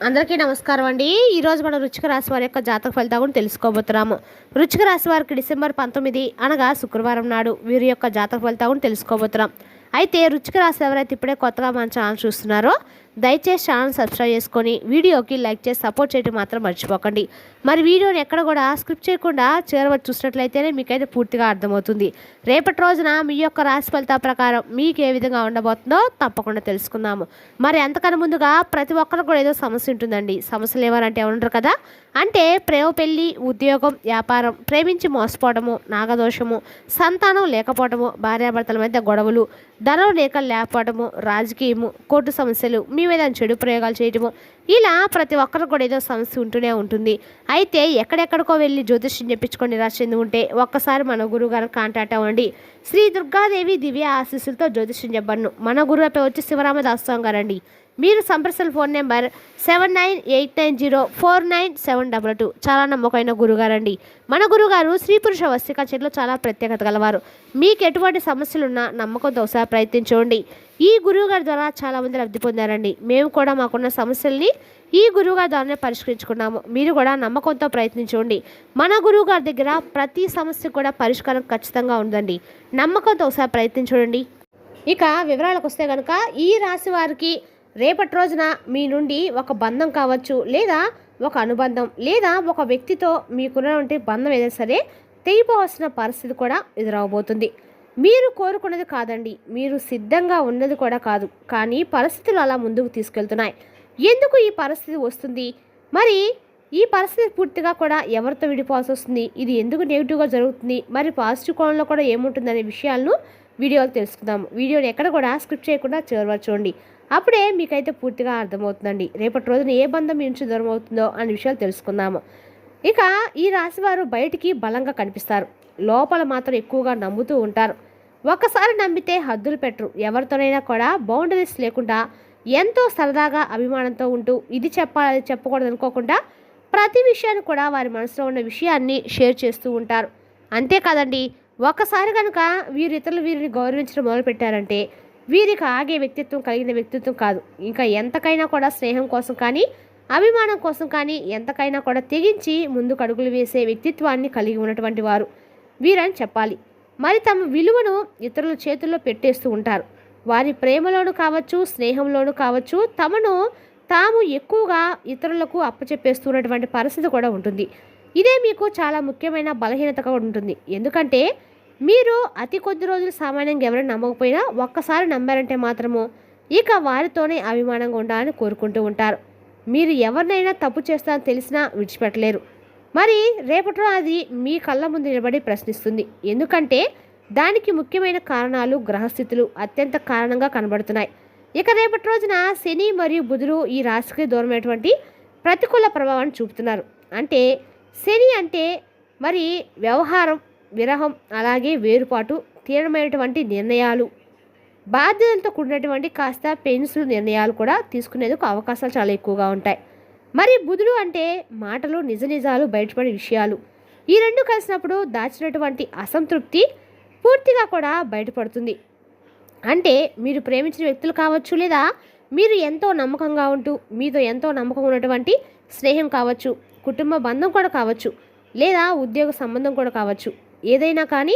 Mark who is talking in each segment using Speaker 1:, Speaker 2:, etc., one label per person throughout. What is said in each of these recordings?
Speaker 1: అందరికీ నమస్కారం అండి. ఈరోజు మనం వృశ్చిక రాశి వారి యొక్క జాతక ఫలితాలు కూడా తెలుసుకోబోతున్నాము. వృశ్చిక రాశి వారికి డిసెంబర్ 19 అనగా శుక్రవారం నాడు వీరి యొక్క జాతక ఫలితాలు కూడా తెలుసుకోబోతున్నాం. అయితే వృశ్చిక రాశి ఎవరైతే ఇప్పుడే కొత్తగా మన ఛానల్ చూస్తున్నారో దయచేసి ఛానల్ సబ్స్క్రైబ్ చేసుకొని వీడియోకి లైక్ చేసి సపోర్ట్ చేయడం మాత్రం మర్చిపోకండి. మరి వీడియోని ఎక్కడ కూడా స్క్రిప్ట్ చేయకుండా చివరి చూసినట్లయితేనే మీకైతే పూర్తిగా అర్థమవుతుంది. రేపటి రోజున మీ యొక్క రాశి ఫలితాల ప్రకారం మీకు ఏ విధంగా ఉండబోతుందో తప్పకుండా తెలుసుకుందాము. మరి అంతకన్నా ముందుగా ప్రతి ఒక్కరు కూడా ఏదో సమస్య ఉంటుందండి. సమస్యలు ఏమనంటే ఉండరు కదా, అంటే ప్రేమ, పెళ్లి, ఉద్యోగం, వ్యాపారం, ప్రేమించి మోసపోవడము, నాగదోషము, సంతానం లేకపోవడము, భార్యాభర్తల మధ్య గొడవలు, ధనం లేకపోవడము, రాజకీయము, కోర్టు సమస్యలు, మీ మీద చెడు ప్రయోగాలు చేయటము, ఇలా ప్రతి ఒక్కరు కూడా ఏదో సమస్య ఉంటూనే ఉంటుంది. అయితే ఎక్కడెక్కడికో వెళ్ళి జ్యోతిష్యం చెప్పించుకొని నిరాశ చెంది ఉంటే ఒక్కసారి మన గురువు గారిని కాంటాక్ట్ అవ్వండి. శ్రీ దుర్గాదేవి దివ్య ఆశీస్సులతో జ్యోతిష్యం చెప్పను. మన గురువు పేరు వచ్చి శివరామదాస్ స్వామి గారండి. మీరు సంప్రదించిన ఫోన్ నెంబర్ 7989049722. చాలా నమ్మకమైన గురుగారండి. మన గురుగారు స్త్రీ పురుష వస్తిక చెట్లు చాలా ప్రత్యేకత గలవారు. మీకు ఎటువంటి సమస్యలున్నా నమ్మకంతో ఒకసారి ప్రయత్నించండి. ఈ గురువుగారి ద్వారా చాలామంది లబ్ధి పొందారండి. మేము కూడా మాకున్న సమస్యల్ని ఈ గురువుగారి ద్వారానే పరిష్కరించుకున్నాము. మీరు కూడా నమ్మకంతో ప్రయత్నించండి. మన గురువుగారి దగ్గర ప్రతి సమస్య కూడా పరిష్కారం ఖచ్చితంగా ఉందండి. నమ్మకంతో ఒకసారి ప్రయత్నించండి. ఇక వివరాలకు వస్తే కనుక ఈ రాశి వారికి రేపటి రోజున మీ నుండి ఒక బంధం కావచ్చు, లేదా ఒక అనుబంధం, లేదా ఒక వ్యక్తితో మీకున్నటువంటి బంధం ఏదైనా సరే తెగిపోవాల్సిన పరిస్థితి కూడా ఎదురవబోతుంది. మీరు కోరుకున్నది కాదండి, మీరు సిద్ధంగా ఉన్నది కూడా కాదు, కానీ పరిస్థితులు అలా ముందుకు తీసుకెళ్తున్నాయి. ఎందుకు ఈ పరిస్థితి వస్తుంది, మరి ఈ పరిస్థితి పూర్తిగా కూడా ఎవరితో విడిపోవాల్సి వస్తుంది, ఇది ఎందుకు నెగిటివ్గా జరుగుతుంది, మరి పాజిటివ్ కోణంలో కూడా ఏముంటుందనే విషయాలను వీడియోలో తెలుసుకుందాము. వీడియోని ఎక్కడ కూడా స్క్రిప్ట్ చేయకుండా చివరి చూడండి. అప్పుడే మీకైతే పూర్తిగా అర్థమవుతుందండి రేపటి రోజున ఏ బంధం మీ నుంచి దూరం అవుతుందో అనే విషయాలు తెలుసుకుందాము. ఇక ఈ రాశివారు బయటికి బలంగా కనిపిస్తారు, లోపల మాత్రం ఎక్కువగా నమ్ముతూ ఉంటారు. ఒక్కసారి నమ్మితే హద్దులు పెట్టరు. ఎవరితోనైనా కూడా బౌండరీస్ లేకుండా ఎంతో సరదాగా అభిమానంతో ఉంటూ ఇది చెప్పాలి అది చెప్పకూడదు అనుకోకుండా ప్రతి విషయాన్ని కూడా వారి మనసులో ఉన్న విషయాన్ని షేర్ చేస్తూ ఉంటారు. అంతేకాదండి, ఒక్కసారి కనుక వీరు ఇతరులు వీరిని గౌరవించడం మొదలుపెట్టారంటే వీరికి ఆగే వ్యక్తిత్వం కలిగిన వ్యక్తిత్వం కాదు. ఇంకా ఎంతకైనా కూడా స్నేహం కోసం కానీ అభిమానం కోసం కానీ ఎంతకైనా కూడా తెగించి ముందుకు అడుగులు వేసే వ్యక్తిత్వాన్ని కలిగి ఉన్నటువంటి వారు వీరని చెప్పాలి. మరి తమ విలువను ఇతరుల చేతుల్లో పెట్టేస్తూ ఉంటారు. వారి ప్రేమలోనూ కావచ్చు, స్నేహంలోనూ కావచ్చు, తమను తాము ఎక్కువగా ఇతరులకు అప్పచెప్పేస్తున్నటువంటి పరిస్థితి కూడా ఉంటుంది. ఇదే మీకు చాలా ముఖ్యమైన బలహీనతగా ఉంటుంది. ఎందుకంటే మీరు అతి కొద్ది రోజులు సామాన్యంగా ఎవరైనా నమ్మకపోయినా ఒక్కసారి నమ్మారంటే మాత్రము ఇక వారితోనే అభిమానంగా ఉండాలని కోరుకుంటూ ఉంటారు. మీరు ఎవరినైనా తప్పు చేస్తారని తెలిసినా విడిచిపెట్టలేరు. మరి రేపటిలో అది మీ కళ్ళ ముందు నిలబడి ప్రశ్నిస్తుంది. ఎందుకంటే దానికి ముఖ్యమైన కారణాలు, గ్రహస్థితులు అత్యంత కారణంగా కనబడుతున్నాయి. ఇక రేపటి రోజున శని మరియు బుధుడు ఈ రాశికి దూరమైనటువంటి ప్రతికూల ప్రభావాన్ని చూపుతున్నారు. అంటే శని అంటే మరి వ్యవహారం, విరహం, అలాగే వేరుపాటు, తీవ్రమైనటువంటి నిర్ణయాలు, బాధ్యతలతో కూడినటువంటి కాస్త పెయిన్ఫుల్ నిర్ణయాలు కూడా తీసుకునేందుకు అవకాశాలు చాలా ఎక్కువగా ఉంటాయి. మరి బుధుడు అంటే మాటలు, నిజాలు, బయటపడే విషయాలు. ఈ రెండు కలిసినప్పుడు దాచినటువంటి అసంతృప్తి పూర్తిగా కూడా బయటపడుతుంది. అంటే మీరు ప్రేమించిన వ్యక్తులు కావచ్చు, లేదా మీరు ఎంతో నమ్మకంగా ఉంటూ మీతో ఎంతో నమ్మకం ఉన్నటువంటి స్నేహం కావచ్చు, కుటుంబ బంధం కూడా కావచ్చు, లేదా ఉద్యోగ సంబంధం కూడా కావచ్చు. ఏదైనా కానీ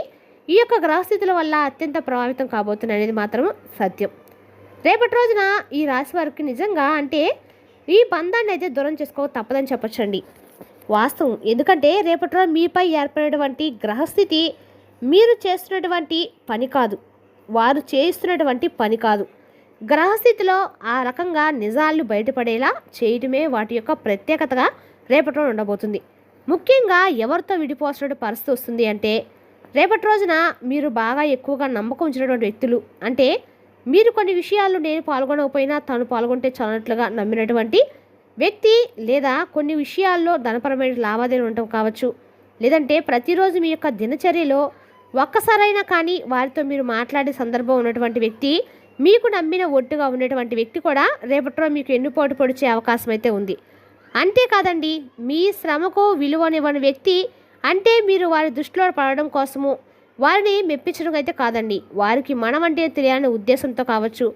Speaker 1: ఈ యొక్క గ్రహస్థితుల వల్ల అత్యంత ప్రభావితం కాబోతుంది అనేది మాత్రం సత్యం. రేపటి రోజున ఈ రాశి వారికి నిజంగా అంటే ఈ బంధాన్ని అయితే దూరం చేసుకో తప్పదని చెప్పొచ్చండి, వాస్తవం. ఎందుకంటే రేపటి రోజు మీపై ఏర్పడినటువంటి గ్రహస్థితి మీరు చేస్తున్నటువంటి పని కాదు, వారు చేస్తున్నటువంటి పని కాదు. గ్రహస్థితిలో ఆ రకంగా నిజాలు బయటపడేలా చేయటమే వాటి యొక్క ప్రత్యేకతగా రేపటి రోజు ఉండబోతుంది. ముఖ్యంగా ఎవరితో విడిపోవాల్సిన పరిస్థితి వస్తుంది అంటే రేపటి రోజున మీరు బాగా ఎక్కువగా నమ్మకం ఉంచినటువంటి వ్యక్తులు, అంటే మీరు కొన్ని విషయాల్లో నేను పాల్గొనకపోయినా తను పాల్గొంటే చాలన్నట్లుగా నమ్మినటువంటి వ్యక్తి, లేదా కొన్ని విషయాల్లో ధనపరమైన లావాదేవీలు ఉండటం కావచ్చు, లేదంటే ప్రతిరోజు మీ యొక్క దినచర్యలో ఒక్కసారైనా కానీ వారితో మీరు మాట్లాడే సందర్భం ఉన్నటువంటి వ్యక్తి, మీకు నమ్మిన ఒట్టుగా ఉన్నటువంటి వ్యక్తి కూడా రేపటి రోజు మీకు ఎన్నుపోటు పొడిచే అవకాశం అయితే ఉంది. అంతేకాదండి, మీ శ్రమకు విలువనివ్వని వ్యక్తి, అంటే మీరు వారి దృష్టిలో పడడం కోసము వారిని మెప్పించడం అయితే కాదండి, వారికి మనం అంటే తెలియని ఉద్దేశంతో కావచ్చు,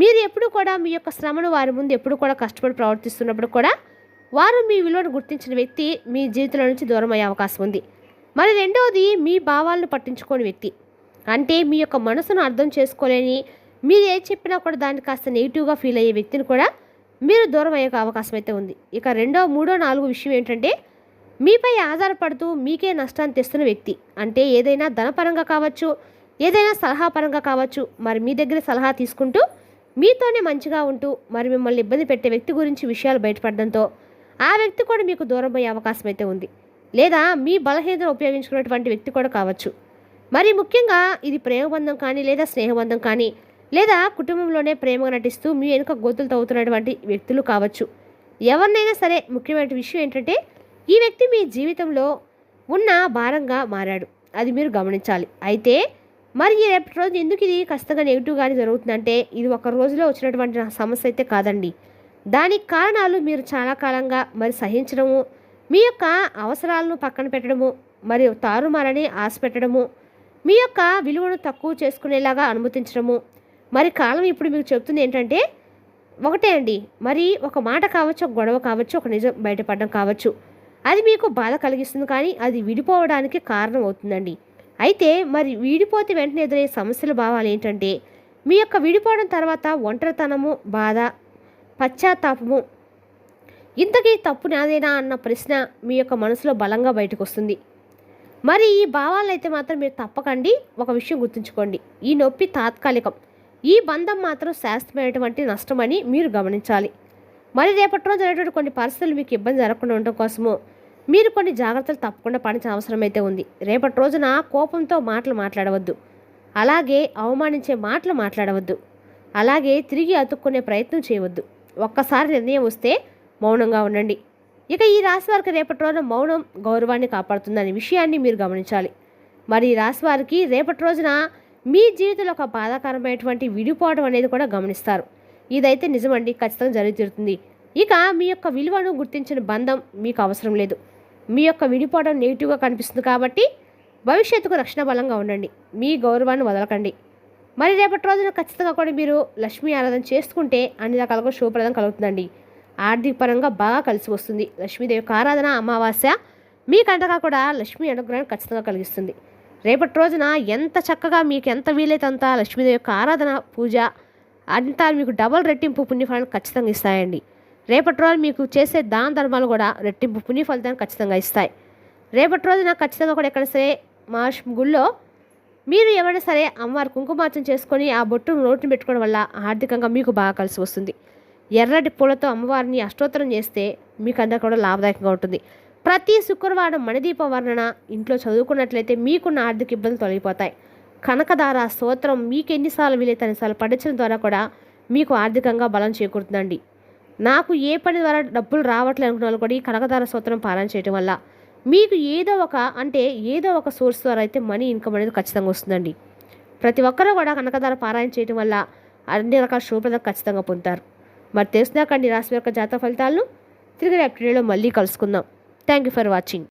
Speaker 1: మీరు ఎప్పుడు కూడా మీ యొక్క శ్రమను వారి ముందు ఎప్పుడు కూడా కష్టపడి ప్రవర్తిస్తున్నప్పుడు కూడా వారు మీ విలువను గుర్తించిన వ్యక్తి మీ జీవితంలో నుంచి దూరం అయ్యే అవకాశం ఉంది. మరి రెండవది, మీ భావాలను పట్టించుకోని వ్యక్తి. అంటే మీ యొక్క మనసును అర్థం చేసుకోలేని, మీరు ఏది చెప్పినా కూడా దాన్ని కాస్త నెగిటివ్గా ఫీల్ అయ్యే వ్యక్తిని కూడా మీరు దూరం అయ్యే అవకాశం అయితే ఉంది. ఇక రెండో, మూడో, నాలుగో విషయం ఏంటంటే, మీపై ఆధారపడుతూ మీకే నష్టాన్ని తెస్తున్న వ్యక్తి. అంటే ఏదైనా ధనపరంగా కావచ్చు, ఏదైనా సలహా పరంగా కావచ్చు, మరి మీ దగ్గర సలహా తీసుకుంటూ మీతోనే మంచిగా ఉంటూ మరి మిమ్మల్ని ఇబ్బంది పెట్టే వ్యక్తి గురించి విషయాలు బయటపడడంతో ఆ వ్యక్తి కూడా మీకు దూరం అయ్యే అవకాశం అయితే ఉంది. లేదా మీ బలహీనతను ఉపయోగించుకున్నటువంటి వ్యక్తి కూడా కావచ్చు. మరి ముఖ్యంగా ఇది ప్రేమబంధం కానీ, లేదా స్నేహబంధం కానీ, లేదా కుటుంబంలోనే ప్రేమగా నటిస్తూ మీ వెనుక గోతులు తవ్వుతున్నటువంటి వ్యక్తులు కావచ్చు. ఎవరినైనా సరే, ముఖ్యమైన విషయం ఏంటంటే, ఈ వ్యక్తి మీ జీవితంలో ఉన్న భారంగా మారాడు. అది మీరు గమనించాలి. అయితే మరి ఈ రేపటి రోజు ఎందుకు ఇది ఖచ్చితంగా నెగిటివ్గానే జరుగుతుందంటే, ఇది ఒక రోజులో వచ్చినటువంటి సమస్య అయితే కాదండి. దానికి కారణాలు మీరు చాలా కాలంగా మరి సహించడము, మీ యొక్క అవసరాలను పక్కన పెట్టడము, మరియు తారుమారని ఆశ పెట్టడము, మీ యొక్క విలువను తక్కువ చేసుకునేలాగా అనుమతించడము. మరి కాలం ఇప్పుడు మీకు చెప్తుంది ఏంటంటే, ఒకటే అండి, మరి ఒక మాట కావచ్చు, ఒక గొడవ కావచ్చు, ఒక నిజం బయటపడడం కావచ్చు, అది మీకు బాధ కలిగిస్తుంది, కానీ అది విడిపోవడానికి కారణం అవుతుందండి. అయితే మరి విడిపోతే వెంటనే ఎదురయ్యే సమస్యల భావాలు ఏంటంటే, మీ యొక్క విడిపోవడం తర్వాత ఒంటరితనము, బాధ, పశ్చాత్తాపము, ఇంతకీ తప్పు నాదేనా అన్న ప్రశ్న మీ యొక్క మనసులో బలంగా బయటకు వస్తుంది. మరి ఈ భావాలను అయితే మాత్రం మీరు తప్పకండి ఒక విషయం గుర్తుంచుకోండి, ఈ నొప్పి తాత్కాలికం, ఈ బంధం మాత్రం శాశ్వతమైనటువంటి నష్టమని మీరు గమనించాలి. మరి రేపటి రోజు అనేటువంటి కొన్ని పరిస్థితులు మీకు ఇబ్బంది జరగకుండా ఉండటం కోసము మీరు కొన్ని జాగ్రత్తలు తప్పకుండా పాటించిన అవసరం అయితే ఉంది. రేపటి రోజున కోపంతో మాటలు మాట్లాడవద్దు, అలాగే అవమానించే మాటలు మాట్లాడవద్దు, అలాగే తిరిగి అతుక్కునే ప్రయత్నం చేయవద్దు. ఒక్కసారి నిర్ణయం వస్తే మౌనంగా ఉండండి. ఇక ఈ రాశి వారికి రేపటి రోజున మౌనం గౌరవాన్ని కాపాడుతుందనే విషయాన్ని మీరు గమనించాలి. మరి ఈ రాశి వారికి రేపటి రోజున మీ జీవితంలో ఒక బాధాకరమైనటువంటి విడిపోవడం అనేది కూడా గమనిస్తారు. ఇదైతే నిజమండి, ఖచ్చితంగా జరిగి తీరుతుంది. ఇక మీ యొక్క విలువను గుర్తించిన బంధం మీకు అవసరం లేదు. మీ యొక్క విడిపోవడం నెగిటివ్గా కనిపిస్తుంది కాబట్టి భవిష్యత్తుకు రక్షణ బలంగా ఉండండి. మీ గౌరవాన్ని వదలకండి. మరి రేపటి రోజున ఖచ్చితంగా కూడా మీరు లక్ష్మీ ఆరాధన చేసుకుంటే అన్ని రకాలుగా శుభప్రదం కలుగుతుందండి. ఆర్థిక పరంగా బాగా కలిసి వస్తుంది. లక్ష్మీదేవి యొక్క ఆరాధన, అమావాస్య మీకంటగా కూడా లక్ష్మీ అనుగ్రహాన్ని ఖచ్చితంగా కలిగిస్తుంది. రేపటి రోజున ఎంత చక్కగా మీకు ఎంత వీలైతే అంత లక్ష్మీదేవి యొక్క ఆరాధన, పూజ అంతా మీకు డబల్ రెట్టింపు పుణ్యఫలాన్ని ఖచ్చితంగా ఇస్తాయండి. రేపటి రోజు మీకు చేసే దాన ధర్మాలు కూడా రెట్టింపు పుణ్య ఫలితాన్ని ఖచ్చితంగా ఇస్తాయి. రేపటి రోజున ఖచ్చితంగా కూడా ఎక్కడ సరే మా గుళ్ళో మీరు ఎవరైనా సరే అమ్మవారి కుంకుమార్చన చేసుకొని ఆ బొట్టును నోటిని పెట్టుకోవడం వల్ల ఆర్థికంగా మీకు బాగా కలిసి వస్తుంది. ఎర్రటి పూలతో అమ్మవారిని అష్టోత్తరం చేస్తే మీకు అందరికీ కూడా లాభదాయకంగా ఉంటుంది. ప్రతి శుక్రవారం మణిదీప వర్ణన ఇంట్లో చదువుకున్నట్లయితే మీకున్న ఆర్థిక ఇబ్బందులు తొలగిపోతాయి. కనకదార స్తోత్రం మీకు ఎన్నిసార్లు వీలైతే అన్నిసార్లు పఠించడం ద్వారా కూడా మీకు ఆర్థికంగా బలం చేకూరుతుందండి. నాకు ఏ పని ద్వారా డబ్బులు రావట్లేదు అనుకున్న వాళ్ళు కూడా ఈ కనకదార స్తోత్రం పారాయణ చేయడం వల్ల మీకు ఏదో ఒక సోర్స్ ద్వారా అయితే మనీ ఇన్కమ్ అనేది ఖచ్చితంగా వస్తుందండి. ప్రతి ఒక్కరూ కూడా కనకదార పారాయణ చేయడం వల్ల అన్ని రకాల శుభప్రదం ఖచ్చితంగా పొందుతారు. మరి తెలిసినాకండి రాశి యొక్క జాతక ఫలితాలను తిరిగి రేపటి వీడియోలో మళ్ళీ కలుసుకుందాం. Thank you for watching.